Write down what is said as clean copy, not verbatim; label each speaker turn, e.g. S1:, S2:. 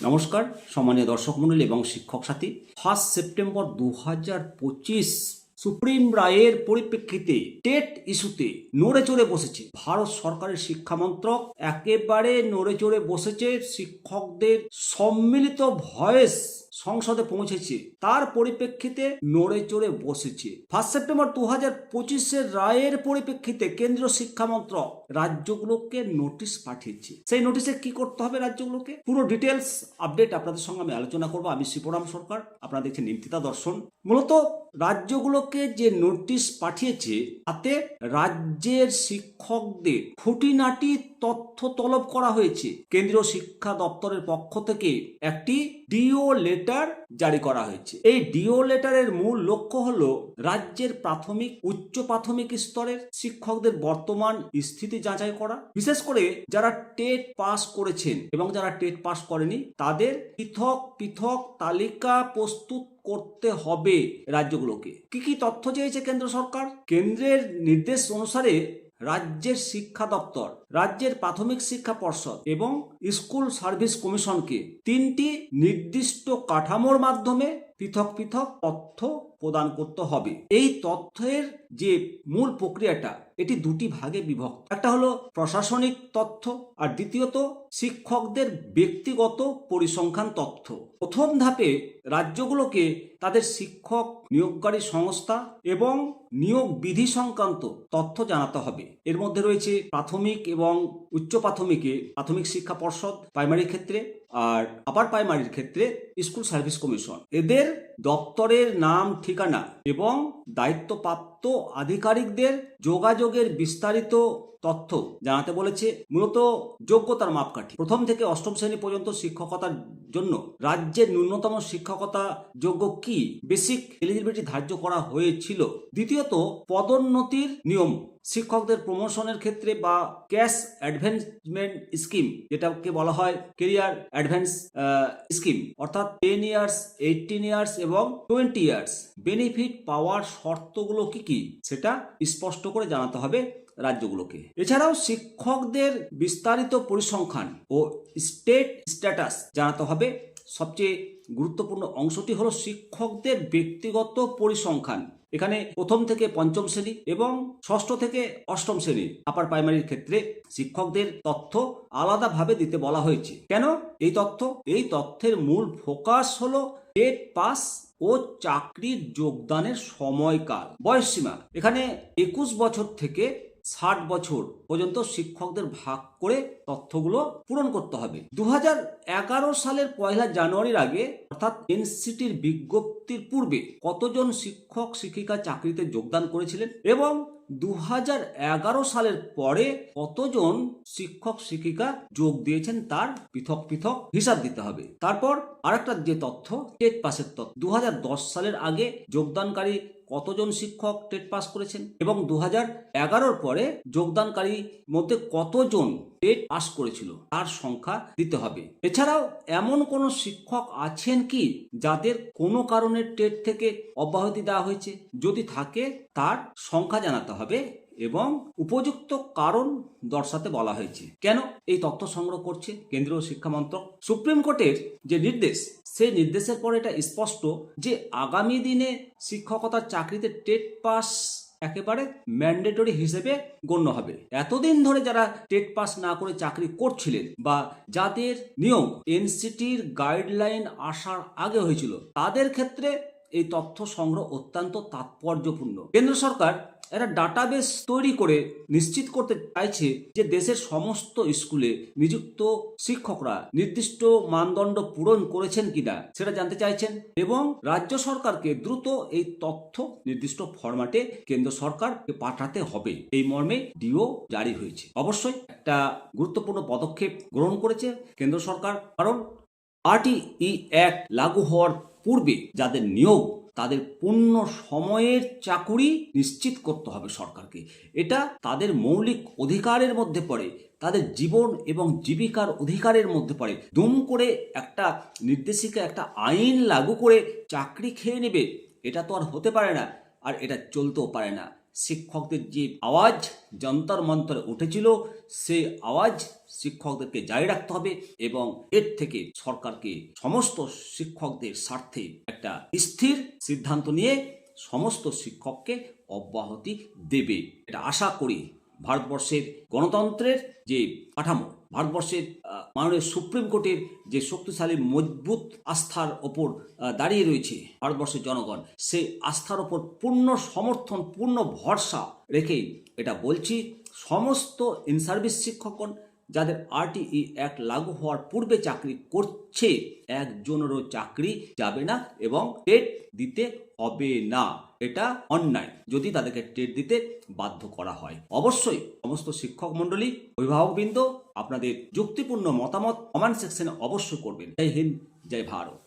S1: নমস্কার সম্মানীয় দর্শক মণ্ডলী এবং শিক্ষক সাথী। 1 সেপ্টেম্বর 2025 সুপ্রিম রায়ের পরিপ্রেক্ষিতে টেট ইস্যুতে নড়ে চড়ে বসেছে ভারত সরকারের শিক্ষা মন্ত্রক। একেবারে নড়ে চড়ে বসেছে, শিক্ষকদের সম্মিলিত ভয়েস সংসদে পৌঁছেছে, তার পরিপ্রেক্ষিতে নড়ে চড়ে বসেছে। 1 সেপ্টেম্বর 2025 রায়ের পরিপ্রেক্ষিতে কেন্দ্রীয় শিক্ষা মন্ত্রক রাজ্যগুলোকে নোটিশ পাঠিয়েছে। সেই নোটিশে কি করতে হবে রাজ্যগুলোকে, পুরো ডিটেলস আপডেট আপনাদের সঙ্গে আমি আলোচনা করব। আমি শিবরাম সরকার, আপনারা দেখছেন নিমতিতা দর্শন। মূলত রাজ্যগুলোকে যে নোটিশ পাঠিয়েছে তাতে রাজ্যের শিক্ষকদের খুঁটিনাটি তথ্য তলব করা হয়েছে। কেন্দ্রীয় শিক্ষা দপ্তরের পক্ষ থেকে একটি ডিও লেটার জারি করা হয়েছে। এই ডিও লেটারের মূল লক্ষ্য হলো রাজ্যের প্রাথমিক উচ্চ প্রাথমিক স্তরের শিক্ষকদের বর্তমান স্থিতি যাচাই করা, বিশেষ করে যারা টেট পাস করেছেন এবং যারা টেট পাস করেনি তাদের পৃথক পৃথক তালিকা প্রস্তুত করতে হবে। রাজ্যগুলোকে কি কি তথ্য চেয়েছে কেন্দ্র সরকার? কেন্দ্রের নির্দেশ অনুসারে রাজ্যের শিক্ষা দপ্তর, রাজ্যের প্রাথমিক শিক্ষা পর্ষদ এবং স্কুল সার্ভিস কমিশনকে 3টি নির্দিষ্ট কাঠামোর মাধ্যমে পৃথক পৃথক তথ্য প্রদান করতে হবে। এই তথ্যের যে মূল প্রক্রিয়াটা, এটি দুটি ভাগে বিভক্ত। একটা হলো প্রশাসনিক তথ্য আর দ্বিতীয়ত শিক্ষকদের ব্যক্তিগত পরিসংখ্যান তথ্য। প্রথম ধাপে রাজ্যগুলোকে তাদের শিক্ষক নিয়োগকারী সংস্থা এবং নিয়োগ বিধি সংক্রান্ত তথ্য জানাতে হবে। এর মধ্যে রয়েছে প্রাথমিক এবং উচ্চ প্রাথমিকে প্রাথমিক শিক্ষা পর্ষদ, প্রাইমারি ক্ষেত্রে আর আপার প্রাইমারির ক্ষেত্রে স্কুল সার্ভিস কমিশন। এদের দপ্তরের নাম, ঠিকানা এবং দায়িত্বপ্রাপ্ত আধিকারিকদের যোগাযোগের বিস্তারিত তথ্য জানাতে বলেছে। মূলত যোগ্যতার মাপকাঠি, প্রথম থেকে অষ্টম শ্রেণী পর্যন্ত শিক্ষকতার জন্য রাজ্যের ন্যূনতম শিক্ষকতা যোগ্য কি, বেসিক এলিজিবিলিটি ধার্য করা হয়েছিল। দ্বিতীয়ত পদোন্নতির নিয়ম, শিক্ষকদের প্রমোশনের ক্ষেত্রে বা ক্যাশ অ্যাডভান্সমেন্ট স্কিম, যেটাকে বলা হয় কেরিয়ার অ্যাডভান্স স্কিম, অর্থাৎ 10 ইয়ার্স, 18 ইয়ার্স এবং 20 ইয়ার্স বেনিফিট পাওয়ার শর্তগুলো কি কি সেটা স্পষ্ট করে জানাতে হবে রাজ্যগুলোকে। এছাড়াও শিক্ষকদের বিস্তারিত পরিসংখ্যান ও স্টেট স্ট্যাটাস জানাতে হবে। সবচেয়ে গুরুত্বপূর্ণ অংশটি হলো শিক্ষকদের ব্যক্তিগত পরিসংখ্যান। এখানে প্রথম থেকে পঞ্চম শ্রেণী এবং ষষ্ঠ থেকে অষ্টম শ্রেণী আপার প্রাইমারির ক্ষেত্রে শিক্ষকদের তথ্য আলাদাভাবে দিতে বলা হয়েছে। কেন এই তথ্যের মূল ফোকাস হলো টেট পাস ও চাকরির যোগদানের সময়কাল, বয়সসীমা। এখানে 21 বছর থেকে 60 বছর পর্যন্ত শিক্ষকদের ভাগ করে তথ্যগুলো পূরণ করতে হবে। 2011 সালের 1 জানুয়ারির আগে অর্থাৎ এনসিটির বিজ্ঞপ্তির পূর্বে কতজন শিক্ষক শিক্ষিকা চাকরিতে যোগদান করেছিলেন এবং 2011 সালের পরে কতজন শিক্ষক শিক্ষিকা যোগ দিয়েছেন তার পৃথক পৃথক হিসাব দিতে হবে। তারপর আরেকটা যে তথ্য, টেট পাসের তথ্য। 2010 সালের আগে যোগদানকারী কতজন শিক্ষক টেট পাস করেছেন এবং 2011 পরে যোগদানকারী মধ্যে কতজন টেট পাস করেছিল তার সংখ্যা দিতে হবে। এছাড়াও এমন কোন শিক্ষক আছেন কি যাদের কোনো কারণে টেট থেকে অব্যাহতি দেওয়া হয়েছে? যদি থাকে তার সংখ্যা জানাতে হবে এবং উপযুক্ত কারণ দর্শাতে বলা হয়েছে। কেন এই তথ্য সংগ্রহ করছে কেন্দ্রীয় শিক্ষা মন্ত্রক? সুপ্রিম কোর্টের যে নির্দেশ, সেই নির্দেশের পরে এটা স্পষ্ট যে আগামী দিনে শিক্ষকতার চাকরিতে টেট পাস একেবারে ম্যান্ডেটরি হিসেবে গণ্য হবে। এতদিন ধরে যারা টেট পাস না করে চাকরি করছিলেন বা যাদের নিয়োগ এনসিটির গাইডলাইন আসার আগে হয়েছিল, তাদের ক্ষেত্রে এই তথ্য সংগ্রহ অত্যন্ত তাৎপর্যপূর্ণ। কেন্দ্র সরকার একটা ডাটাবেস তৈরি করে নিশ্চিত করতে চাইছে যে দেশের সমস্ত স্কুলে নিযুক্ত শিক্ষকরা নির্দিষ্ট মানদণ্ড পূরণ করেছেন কিনা সেটা জানতে চাইছেন এবং রাজ্য সরকারকে দ্রুত এই তথ্য নির্দিষ্ট ফরম্যাটে কেন্দ্র সরকারকে পাঠাতে হবে। এই মর্মে ডিও জারি হয়েছে। অবশ্যই একটা গুরুত্বপূর্ণ পদক্ষেপ গ্রহণ করেছে কেন্দ্র সরকার, কারণ আরটিই অ্যাক্ট লাগু হওয়ার পূর্বে যাদের নিয়োগ তাদের পূর্ণ সময়ের চাকুরি নিশ্চিত করতে হবে সরকারকে। এটা তাদের মৌলিক অধিকারের মধ্যে পড়ে, তাদের জীবন এবং জীবিকার অধিকারের মধ্যে পড়ে। দুম করে একটা নির্দেশিকা, একটা আইন লাগু করে চাকরি খেয়ে নেবে, এটা তো আর হতে পারে না, আর এটা চলতেও পারে না। শিক্ষকদের যে আওয়াজ যন্তর মন্তরে উঠেছিল, সেই আওয়াজ শিক্ষকদেরকে জারি রাখতে হবে এবং এর থেকে সরকারকে সমস্ত শিক্ষকদের স্বার্থে একটা স্থির সিদ্ধান্ত নিয়ে সমস্ত শিক্ষককে অব্যাহতি দেবে। এটা আশা করি। ভারতবর্ষের গণতন্ত্রের যে কাঠামো, ভারতবর্ষের মাননীয় সুপ্রিম কোর্টের যে শক্তিশালী মজবুত আস্থার ওপর দাঁড়িয়ে রয়েছে ভারতবর্ষের জনগণ, সেই আস্থার ওপর পূর্ণ সমর্থন, পূর্ণ ভরসা রেখে এটা বলছি, সমস্ত ইন সার্ভিস শিক্ষকগণ যাদের RTE অ্যাক্ট লাগু হওয়ার পূর্বে চাকরি করছে, একজনেরও চাকরি যাবে না এবং টেট দিতে হবে না। এটা অন্যায় যদি তাদেরকে টেট দিতে বাধ্য করা হয়। অবশ্যই সমস্ত শিক্ষক মণ্ডলী, অভিভাবকবৃন্দ আপনাদের যুক্তিপূর্ণ মতামত কমেন্ট সেকশনে অবশ্যই করবেন। জয় হিন্দ, জয় ভারত।